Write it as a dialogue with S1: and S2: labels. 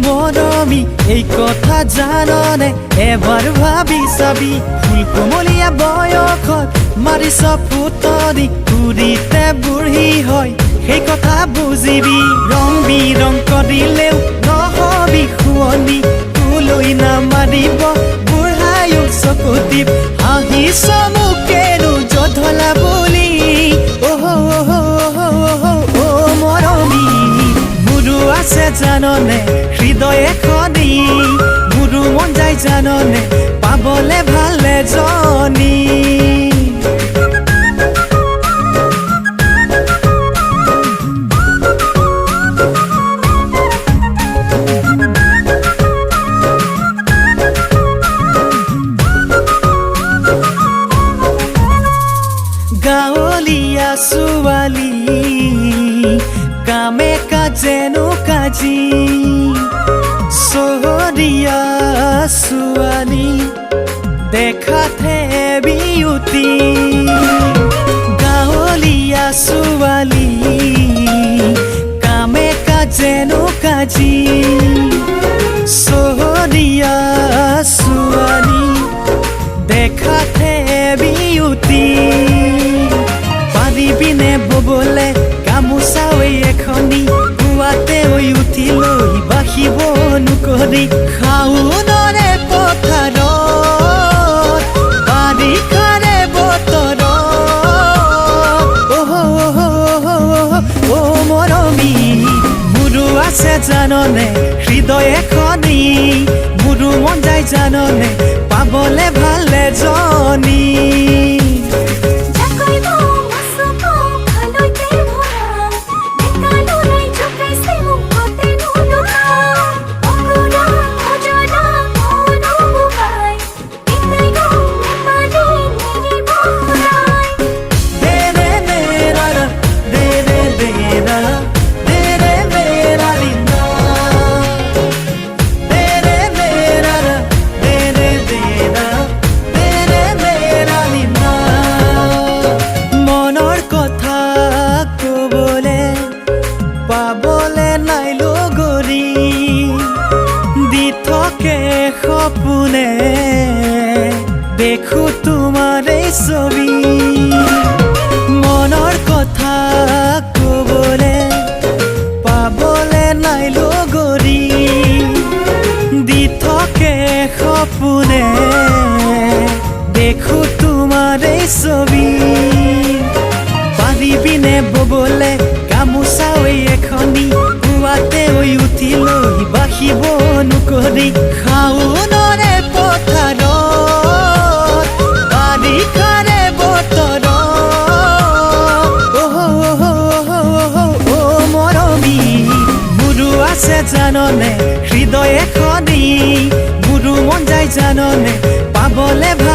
S1: মৰমী এই কথা জাননে এবাৰ ভাবি চাবি ফুল কোমলীয়া বয়সত মাৰিছ ফুটনি ঘূৰিতে বুঢ়ী হয় সেই কথা বুজিবি ৰং বিৰং কৰিলেও নহবি শুৱনি তোলৈ নামাৰিব বুঢ়ায়ো চকুটিপ হাঁহিছ মোকেনো জধলা বুলি মৰমী মোৰো আছে জাননে হৃদয় এখনি মোৰো মন যায় জাননে পাবলে ভালে জনী গাঁৱলীয়া ছোৱালী কামে কাজেনো কাজি চহৰীয়া ছোৱালী দেখাতে বিউটি গাঁৱলীয়া ছোৱালী কামে কাজেনো কাজি চহৰীয়া ছোৱালী দেখাতে বিউটি পাৰিবিনে ববলে গামোচা এখনি পুৱাতে উঠিলৈ বাঢ়িব নুকৰি শাওণৰে পথাৰত বাৰিষাৰে বতৰত মৰমী মোৰো আছে জাননে হৃদয় এখনি মোৰো মন যায় জাননে পাবলে ভালে জনী পাবলে নাই লগৰী দি থাকে সপোনে দেখো তোমাৰ এই ছবি মনৰ কথা কবলে পাবলে নাই লগৰী দি থাকে সপোনে দেখো তোমাৰ এই ছবি পাৰিবিনে ববলে গামোচা এখনি পুৱাতে উঠিলৈ বাঢ়িব নুকৰি শাওণৰে পথাৰত বাৰিষাৰে বতৰত মৰমী মোৰো আছে জাননে হৃদয় এখনি মোৰো মন যায় জাননে পাবলে ভাল